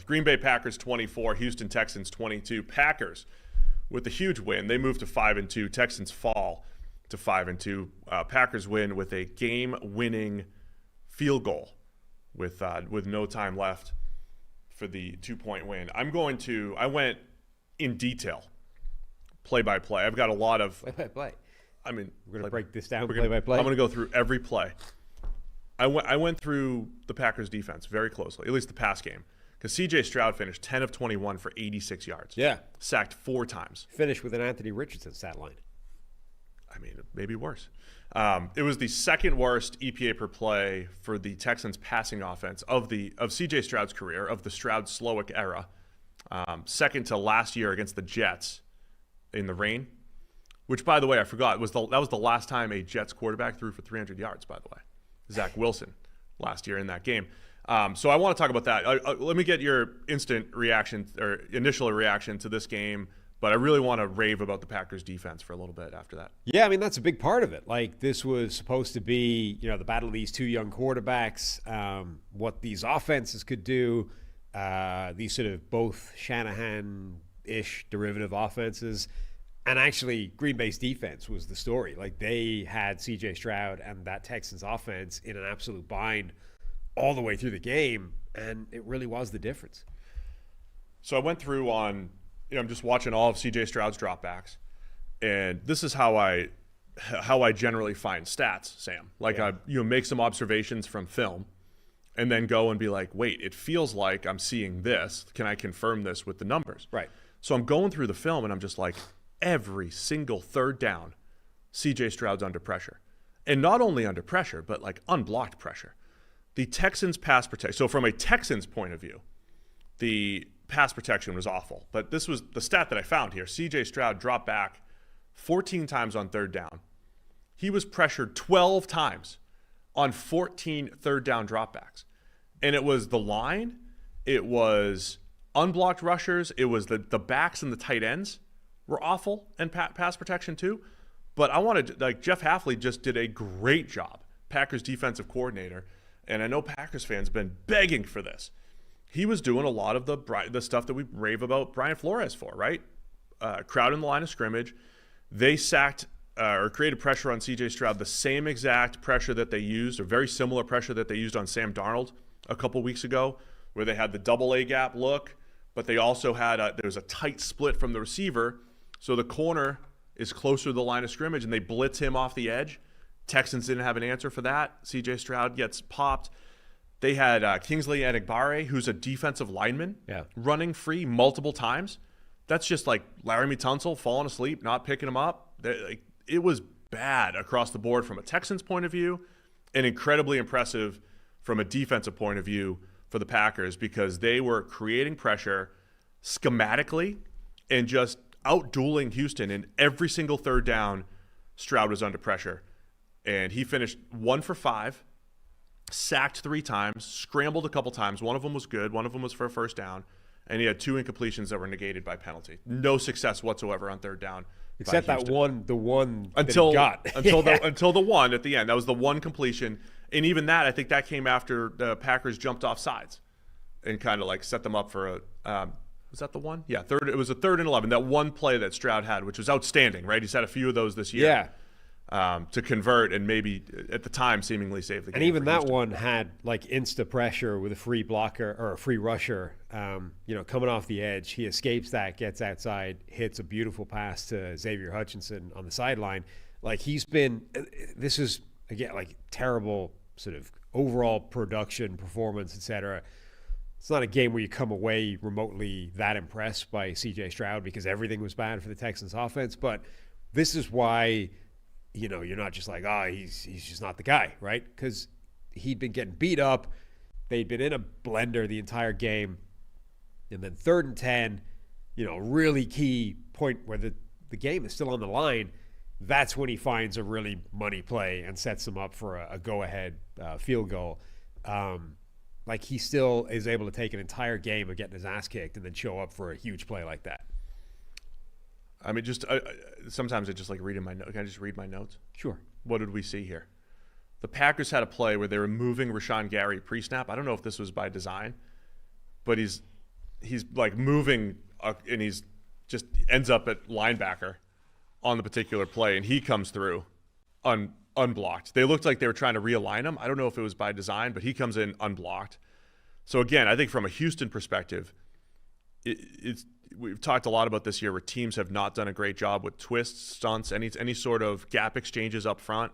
Green Bay Packers 24, Houston Texans 22. Packers with a huge win. They move to 5-2. Texans fall to 5-2. Packers win with a game-winning field goal with no time left for the 2-point win. I went in detail, play by play. I've got a lot of play by play. I mean, we're going to break this down play by play. I'm going to go through every play. I went through the Packers defense very closely, at least the pass game, because CJ Stroud finished 10 of 21 for 86 yards. Yeah. Sacked 4 times. Finished with an Anthony Richardson stat line. I mean, maybe worse. It was the second worst EPA per play for the Texans passing offense of CJ Stroud's career, of the Stroud-Slowick era. Second to last year against the Jets in the rain, which, by the way, I forgot, that was the last time a Jets quarterback threw for 300 yards, by the way. Zach Wilson last year in that game. So I want to talk about that. Let me get your instant reaction or initial reaction to this game, but I really want to rave about the Packers defense for a little bit after that. Yeah, I mean, that's a big part of it. Like, this was supposed to be, the battle of these two young quarterbacks, what these offenses could do, these sort of both Shanahan-ish derivative offenses. And actually, Green Bay's defense was the story. Like, they had CJ Stroud and that Texans offense in an absolute bind all the way through the game, and it really was the difference. So I went through I'm just watching all of CJ Stroud's dropbacks, and this is how I generally find stats, Sam. Like, I make some observations from film, and then go and be like, wait, it feels like I'm seeing this. Can I confirm this with the numbers? Right. So I'm going through the film, and I'm just like, every single third down, CJ Stroud's under pressure. And not only under pressure, but like unblocked pressure. The Texans pass protection. So from a Texans point of view, the pass protection was awful. But this was the stat that I found here. CJ Stroud dropped back 14 times on third down. He was pressured 12 times on 14 third down dropbacks. And it was the line, it was unblocked rushers, it was the backs and the tight ends were awful, and pass protection too. But I wanted, Jeff Hafley just did a great job, Packers defensive coordinator, and I know Packers fans have been begging for this. He was doing a lot of the stuff that we rave about Brian Flores for, right? Crowding the line of scrimmage. They sacked or created pressure on CJ Stroud, the same exact pressure that they used, or very similar pressure that they used on Sam Darnold a couple weeks ago, where they had the double A gap look, but they also had there was a tight split from the receiver. So the corner is closer to the line of scrimmage, and they blitz him off the edge. Texans didn't have an answer for that. CJ Stroud gets popped. They had Kingsley Enagbare, who's a defensive lineman, running free multiple times. That's just like Laramie Tunsil falling asleep, not picking him up. It was bad across the board from a Texans point of view, and incredibly impressive from a defensive point of view for the Packers, because they were creating pressure schematically and just out-dueling Houston. In every single third down, Stroud was under pressure. And he finished 1 for 5, sacked 3 times, scrambled a couple times. One of them was good. One of them was for a first down. And he had 2 incompletions that were negated by penalty. No success whatsoever on third down. Except that one, the one until, that he got. until the one at the end. That was the one completion. And even that, I think that came after the Packers jumped off sides and kind of like set them up for a was that the one? Yeah, it was a 3rd and 11. That one play that Stroud had, which was outstanding, right? He's had a few of those this year. Yeah. To convert and maybe at the time seemingly save the game. And even that one had like insta pressure with a free blocker or a free rusher, coming off the edge. He escapes that, gets outside, hits a beautiful pass to Xavier Hutchinson on the sideline. Like, this is again like terrible sort of overall production, performance, etc. It's not a game where you come away remotely that impressed by CJ Stroud because everything was bad for the Texans offense. But this is why, you're not just like, he's just not the guy, right? Because he'd been getting beat up. They'd been in a blender the entire game. And then 3rd and 10, really key point where the game is still on the line. That's when he finds a really money play and sets them up for a go-ahead field goal. Like, he still is able to take an entire game of getting his ass kicked and then show up for a huge play like that. I mean, sometimes I just like reading my notes. Can I just read my notes? Sure. What did we see here? The Packers had a play where they were moving Rashawn Gary pre-snap. I don't know if this was by design, but he's he's like moving and he's just ends up at linebacker on the particular play, and he comes through unblocked. They looked like they were trying to realign him. I don't know if it was by design, but he comes in unblocked. So again, I think from a Houston perspective, we've talked a lot about this year where teams have not done a great job with twists, stunts, any sort of gap exchanges up front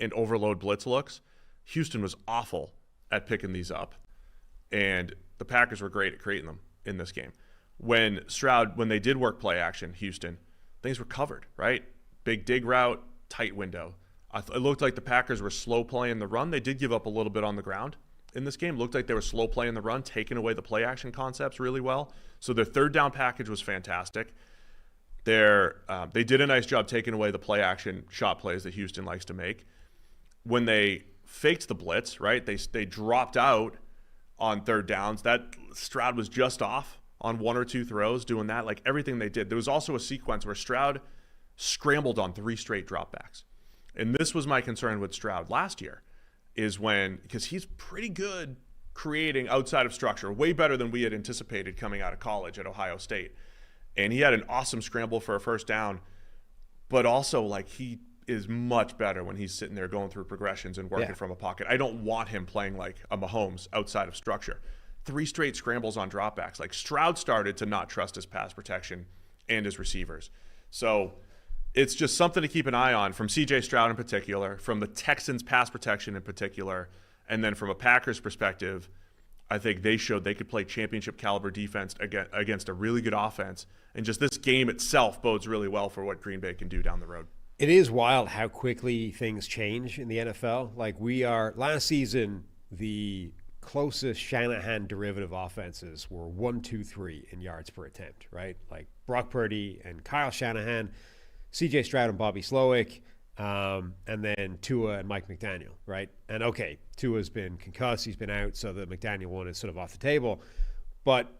and overload blitz looks. Houston was awful at picking these up, and the Packers were great at creating them in this game. When they did work play action, Houston, things were covered, right? Big dig route, tight window. It looked like the Packers were slow playing the run. They did give up a little bit on the ground in this game. It looked like they were slow playing the run, taking away the play action concepts really well. So their third down package was fantastic. They did a nice job taking away the play action shot plays that Houston likes to make. When they faked the blitz, right, they dropped out on third downs. That Stroud was just off on one or two throws doing that, like everything they did. There was also a sequence where Stroud scrambled on 3 straight dropbacks. And this was my concern with Stroud last year, because he's pretty good creating outside of structure, way better than we had anticipated coming out of college at Ohio State. And he had an awesome scramble for a first down, but also like he is much better when he's sitting there going through progressions and working from a pocket. I don't want him playing like a Mahomes outside of structure. 3 straight scrambles on dropbacks. Like Stroud started to not trust his pass protection and his receivers. So it's just something to keep an eye on from CJ Stroud in particular, from the Texans pass protection in particular, and then from a Packers perspective, I think they showed they could play championship caliber defense against a really good offense. And just this game itself bodes really well for what Green Bay can do down the road. It is wild how quickly things change in the NFL. Like last season, the closest Shanahan derivative offenses were 1, 2, 3 in yards per attempt, right? Like Brock Purdy and Kyle Shanahan, CJ Stroud and Bobby Slowick, and then Tua and Mike McDaniel, right? And okay, Tua's been concussed, he's been out, so the McDaniel one is sort of off the table. But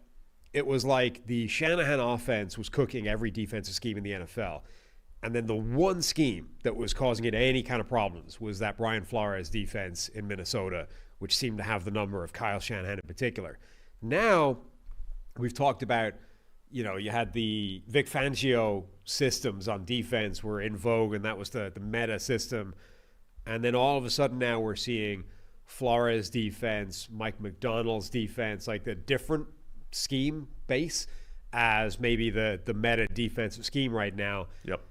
it was like the Shanahan offense was cooking every defensive scheme in the NFL. And then the one scheme that was causing it any kind of problems was that Brian Flores defense in Minnesota, which seemed to have the number of Kyle Shanahan in particular. Now, we've talked about, you had the Vic Fangio systems on defense were in vogue, and that was the meta system. And then all of a sudden now we're seeing Flores defense, Mike McDonald's defense, like the different scheme base as maybe the meta defensive scheme right now. Yep.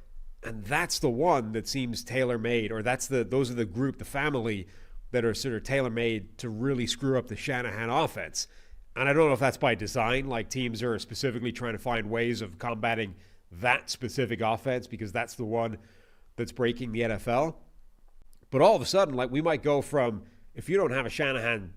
And that's the one that seems tailor-made, or those are the family that are sort of tailor-made to really screw up the Shanahan offense. And I don't know if that's by design, like teams are specifically trying to find ways of combating that specific offense because that's the one that's breaking the NFL. But all of a sudden, like we might go from, if you don't have a Shanahan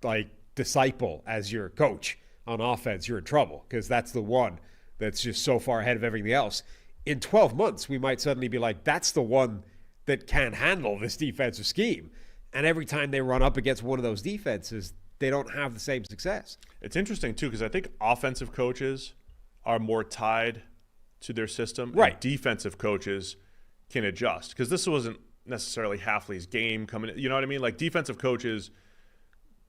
like disciple as your coach on offense, you're in trouble because that's the one that's just so far ahead of everything else. In 12 months, we might suddenly be like, that's the one that can't handle this defensive scheme. And every time they run up against one of those defenses, they don't have the same success. It's interesting, too, because I think offensive coaches are more tied to their system. Right. And defensive coaches can adjust because this wasn't necessarily Hafley's game coming in. You know what I mean? Like defensive coaches,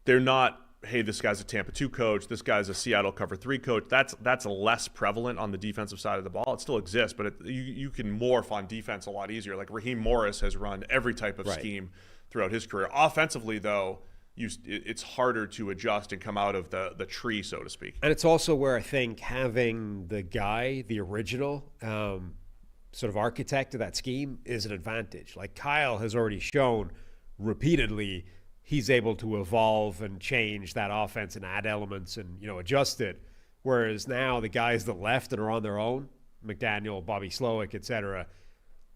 they're not, hey, this guy's a Tampa 2 coach, this guy's a Seattle cover 3 coach. That's less prevalent on the defensive side of the ball. It still exists, but you can morph on defense a lot easier. Like Raheem Morris has run every type of scheme throughout his career. Offensively, though, it's harder to adjust and come out of the tree, so to speak. And it's also where I think having the guy, the original sort of architect of that scheme is an advantage. Like Kyle has already shown repeatedly he's able to evolve and change that offense and add elements and, adjust it. Whereas now the guys that left and are on their own, McDaniel, Bobby Slowick, et cetera,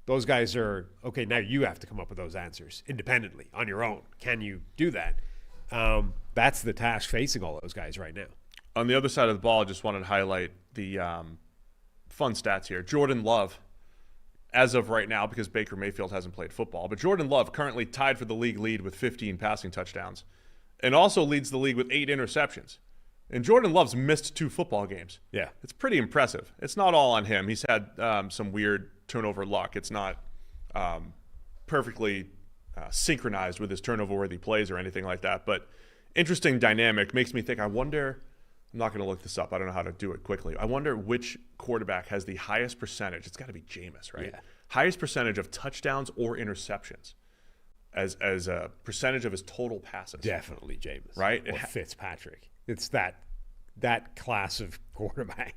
those guys are, okay, now you have to come up with those answers independently on your own. Can you do that? That's the task facing all those guys right now. On the other side of the ball, I just wanted to highlight the fun stats here. Jordan Love, as of right now, because Baker Mayfield hasn't played football, but Jordan Love currently tied for the league lead with 15 passing touchdowns and also leads the league with 8 interceptions. And Jordan Love's missed 2 football games. Yeah. It's pretty impressive. It's not all on him. He's had some weird turnover luck. It's not perfectly synchronized with his turnover-worthy plays or anything like that. But interesting dynamic. Makes me think, I wonder I'm not going to look this up. I don't know how to do it quickly. I wonder which quarterback has the highest percentage. It's got to be Jameis, right? Yeah. Highest percentage of touchdowns or interceptions as a percentage of his total passes. Definitely Jameis. Right? Or Fitzpatrick. It's that class of quarterback.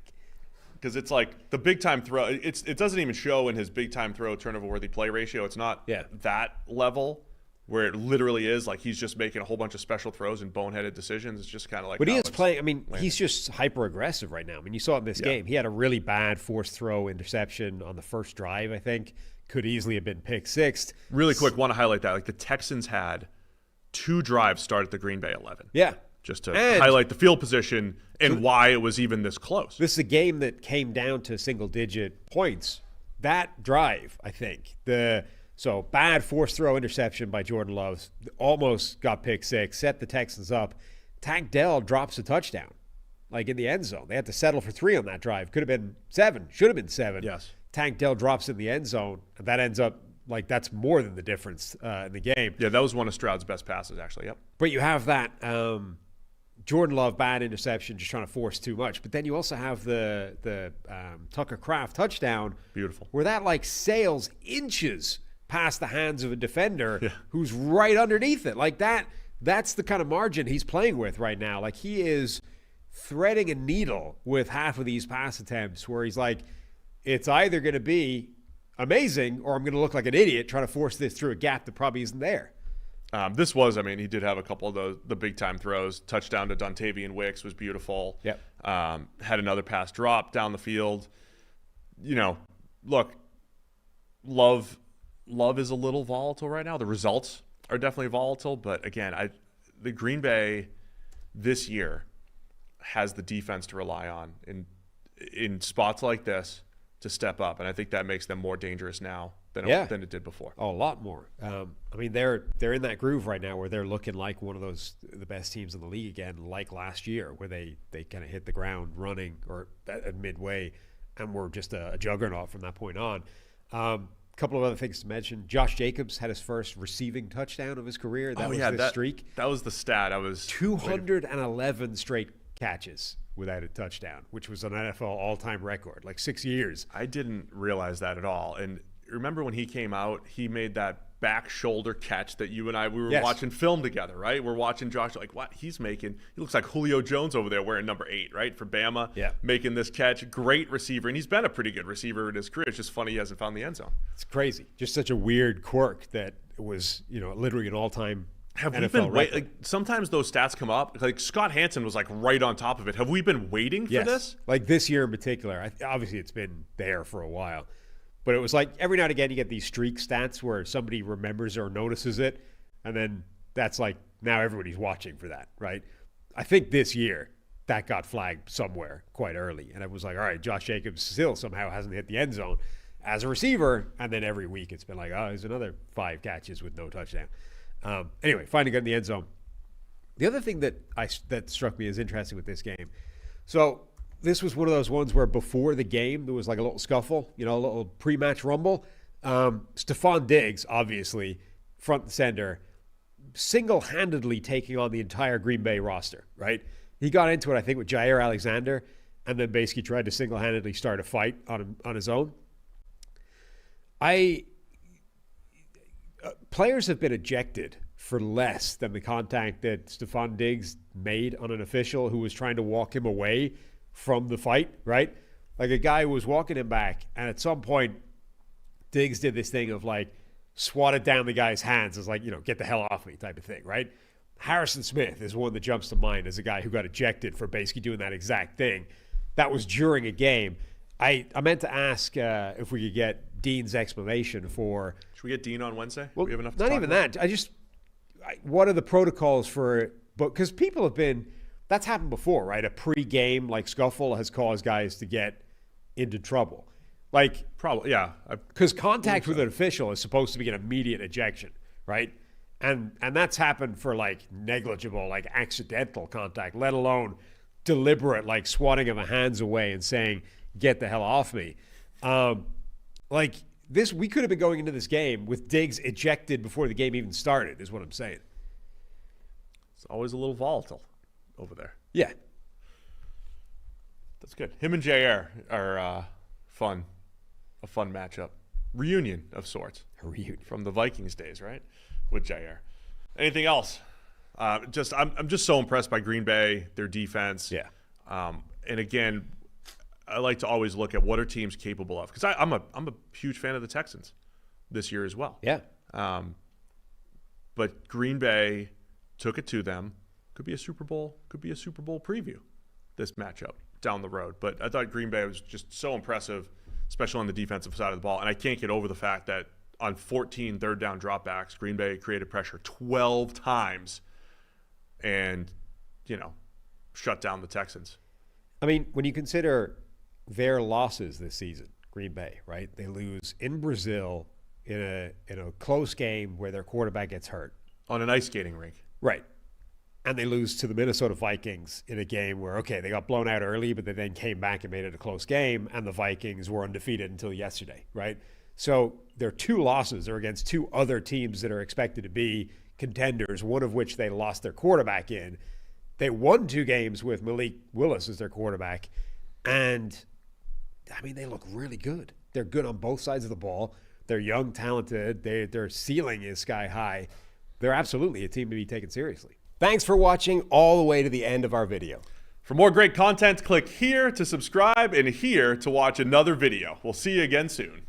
Because it's like the big time throw. It doesn't even show in his big time throw turnover worthy play ratio. It's not that level where it literally is like he's just making a whole bunch of special throws and boneheaded decisions. It's just kind of like. But he is playing. I mean, he's just hyper aggressive right now. I mean, you saw it in this game. He had a really bad forced throw interception on the first drive. I think could easily have been pick sixth. Really quick, want to highlight that. Like the Texans had 2 drives start at the Green Bay 11. Yeah. Just to highlight the field position and why it was even this close. This is a game that came down to single-digit points. That drive, I think. So bad forced throw interception by Jordan Love. Almost got pick six, set the Texans up. Tank Dell drops a touchdown, like in the end zone. They had to settle for 3 on that drive. Could have been 7. Should have been 7. Yes. Tank Dell drops in the end zone. And that ends up, like, that's more than the difference in the game. Yeah, that was one of Stroud's best passes, actually. Yep. But you have that Jordan Love bad interception, just trying to force too much. But then you also have the Tucker Kraft touchdown. Beautiful. Where that, like, sails inches past the hands of a defender who's right underneath it. Like, that's the kind of margin he's playing with right now. Like, he is threading a needle with half of these pass attempts where he's like, it's either going to be amazing or I'm going to look like an idiot trying to force this through a gap that probably isn't there. He did have a couple of the big-time throws. Touchdown to Dontavian Wicks was beautiful. Yep. Had another pass drop down the field. You know, look, Love is a little volatile right now. The results are definitely volatile, but again, the Green Bay this year has the defense to rely on in spots like this to step up, and I think that makes them more dangerous now than it did before. Oh, a lot more. I mean, they're in that groove right now where they're looking like one of the best teams in the league again, like last year, where they kind of hit the ground running or at midway, and were just a juggernaut from that point on. Couple of other things to mention. Josh Jacobs had his first receiving touchdown of his career. That was the streak. That was the stat. I was 211 straight catches without a touchdown, which was an NFL all-time record, like 6 years. I didn't realize that at all. And remember when he came out, he made that back shoulder catch that you and I, we were watching film together, right? We're watching Josh, like, what? He looks like Julio Jones over there wearing number 8, right? For Bama, making this catch. Great receiver. And he's been a pretty good receiver in his career. It's just funny he hasn't found the end zone. It's crazy. Just such a weird quirk that was, literally an all-time NFL record. Like, sometimes those stats come up. Like Scott Hansen was like right on top of it. Have we been waiting for this? Like this year in particular. Obviously, it's been there for a while. But it was like every now and again you get these streak stats where somebody remembers or notices it, and then that's like now everybody's watching for that, right? I think this year that got flagged somewhere quite early, and it was like, all right, Josh Jacobs still somehow hasn't hit the end zone as a receiver, and then every week it's been like, oh, there's another 5 catches with no touchdown. Anyway, finally got in the end zone. The other thing that struck me as interesting with this game, so this was one of those ones where before the game there was like a little scuffle, a little pre-match rumble. Stephon Diggs, obviously, front and center, single-handedly taking on the entire Green Bay roster, right? He got into it, I think, with Jair Alexander, and then basically tried to single-handedly start a fight on his own. Players have been ejected for less than the contact that Stephon Diggs made on an official who was trying to walk him away from the fight, right? Like a guy who was walking him back, and at some point, Diggs did this thing of like swatted down the guy's hands as like, get the hell off me type of thing, right? Harrison Smith is one that jumps to mind as a guy who got ejected for basically doing that exact thing. That was during a game. I meant to ask if we could get Dean's explanation for... Should we get Dean on Wednesday? Well, we have enough to not talk even about? that. What are the protocols for... Because people have been... That's happened before, right? A pre-game like scuffle has caused guys to get into trouble. Like, probably, yeah. Because contact with an official is supposed to be an immediate ejection, right? And that's happened for like negligible, like accidental contact, let alone deliberate, like swatting of a hands away and saying, "Get the hell off me." Like this, we could have been going into this game with Diggs ejected before the game even started, is what I'm saying. It's always a little volatile over there. Yeah. That's good. Him and JR are a fun matchup. Reunion of sorts. A reunion. From the Vikings days, right? With JR. Anything else? I'm just so impressed by Green Bay, their defense. Yeah. And again, I like to always look at what are teams capable of, because I'm a huge fan of the Texans this year as well. Yeah. But Green Bay took it to them. Could be a Super Bowl preview, this matchup down the road. But I thought Green Bay was just so impressive, especially on the defensive side of the ball. And I can't get over the fact that on 14 third down dropbacks, Green Bay created pressure 12 times and, shut down the Texans. I mean, when you consider their losses this season, Green Bay, right? They lose in Brazil in a close game where their quarterback gets hurt. On an ice skating rink. Right. And they lose to the Minnesota Vikings in a game where, okay, they got blown out early, but they then came back and made it a close game, and the Vikings were undefeated until yesterday, right? So their 2 losses are against 2 other teams that are expected to be contenders, one of which they lost their quarterback in. They won 2 games with Malik Willis as their quarterback, and, I mean, they look really good. They're good on both sides of the ball. They're young, talented. Their ceiling is sky high. They're absolutely a team to be taken seriously. Thanks for watching all the way to the end of our video. For more great content, click here to subscribe and here to watch another video. We'll see you again soon.